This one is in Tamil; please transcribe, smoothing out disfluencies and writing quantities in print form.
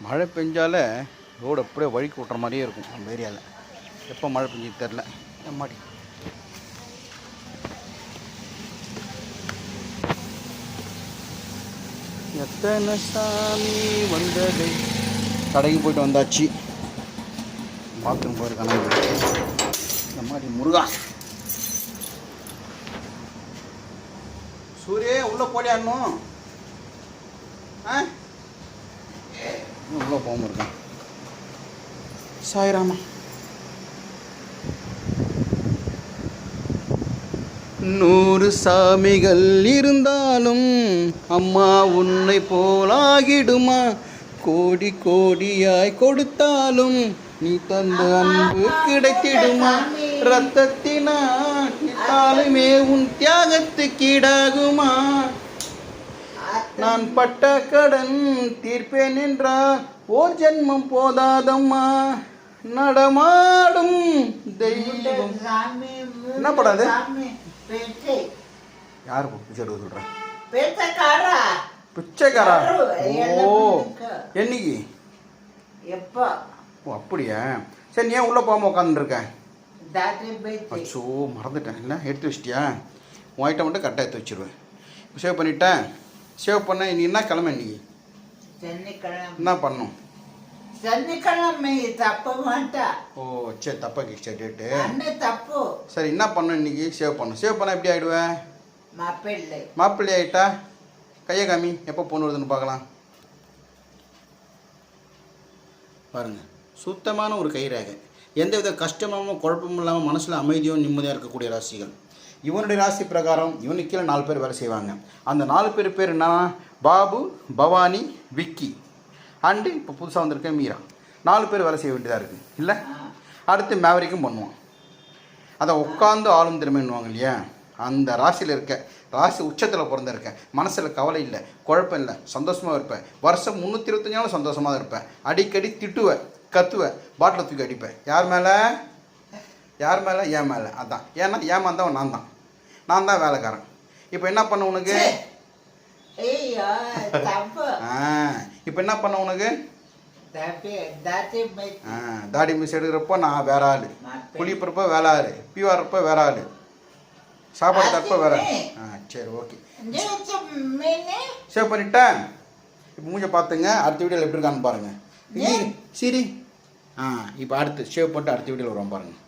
மழை பெஞ்சாலே ரோடு அப்படியே வழுக்கி விட்ற மாதிரியே இருக்கும் நம்ம ஏரியாவில். எப்போ மழை பெஞ்சது தெரில. மாடி எத்தனை சாமி வந்தது. கடைக்கு போயிட்டு வந்தாச்சு. பாத்ரூம் போயிரு கணக்கு இந்த மாதிரி முருகா. சூரிய உள்ளே போடியாடணும். உள்ளே போகாம இருக்கான். சாய்ராமா. 100 சாமிகள் இருந்தாலும் அம்மா உன்னை போலாகிடுமா. கோடி கோடியாய் கொடுத்தாலும் நீ தந்த அன்பு கிடைத்திடுமா. ரத்தத்தினாலுமே உன் தியாகத்துக்கீடாகுமா. நான் பட்ட கடன் தீர்ப்பேன் என்றால் ஓர் ஜென்மம் போதாதம்மா. நடமாடும் தெய்வம். என்ன படாது? யாரு பிச்சை எடுக்க சொல்றேன்? பிச்சைக்காரா? ஓ என்னைக்கு? எப்போ? ஓ அப்படியா? சரி, நீ ஏன் உள்ளே போகாமல் உட்காந்துருக்கேன்? அச்சோ மறந்துட்டேன். இல்லை எடுத்து வச்சிட்டியா? உன் ஐட்டம் மட்டும் கரெக்டாக எடுத்து வச்சிருவேன். சேவ் பண்ணிட்டேன். சேவ் பண்ண நீ என்ன கிழமை இன்னைக்கு? என்ன பண்ணும்? சனிக்கிழமை தப்ப மாட்டா. ஓ சரி, தப்பா கிச்சா டேட்டு. தப்பு. சரி, என்ன பண்ணும் இன்னைக்கு? சேவ் பண்ணும். சேவ் பண்ண எப்படி ஆகிடுவேன்? மாப்பிள்ளை ஆகிட்டா கையை காமி. எப்போ பொண்ணு வருதுன்னு பார்க்கலாம். பாருங்க, சுத்தமான ஒரு கை ரேகை. எந்தவித கஷ்டமும் குழப்பமும் இல்லாமல் மனசில் அமைதியும் நிம்மதியாக இருக்கக்கூடிய ராசிகள். இவனுடைய ராசி பிரகாரம் இவனுக்கு கீழே 4 பேர் வேலை செய்வாங்க. அந்த 4 பேர் என்னன்னா பாபு, பவானி, விக்கி அண்டு இப்போ புதுசாக வந்திருக்கேன் மீரா. 4 பேர் வேலை செய்ய வேண்டியதாக இருக்குது இல்லை? அடுத்து மேவரிக்கும் பண்ணுவான். அதை உட்காந்து ஆளும் திறமைன்னுவாங்க இல்லையா? அந்த ராசியில் இருக்க, ராசி உச்சத்தில் பிறந்திருக்கேன். மனசில் கவலை இல்லை, குழப்பம் இல்லை, சந்தோஷமாக இருப்பேன். வருஷம் 325 நாளும் சந்தோஷமாக தான் இருப்பேன். அடிக்கடி திட்டுவேன், கத்துவேன், பாட்டில் தூக்கி அடிப்பேன். யார் மேலே? யார் மேலே? என் மேலே. அதான். ஏன்னா ஏமாந்தவன் நான் தான் வேலைக்காரன். இப்போ என்ன பண்ண உனக்கு? இப்போ என்ன பண்ண உனக்கு? தாடி மிஸ் எடுக்கிறப்போ நான் வேற ஆள், குளிப்பறப்போ வேற ஆள், பீவாரப்போ வேற ஆள், சாப்பாடு தரப்போ வேற. சரி ஓகே, சேவ் பண்ணிட்டேன். இப்போ மூஞ்ச பார்த்துங்க. அடுத்த வீடியோவில் எப்படி இருக்கான்னு பாருங்கள். சரி இப்போ அடுத்து சேவ் பண்ணிட்டு அடுத்த வீடியோவில் வருவோம் பாருங்கள்.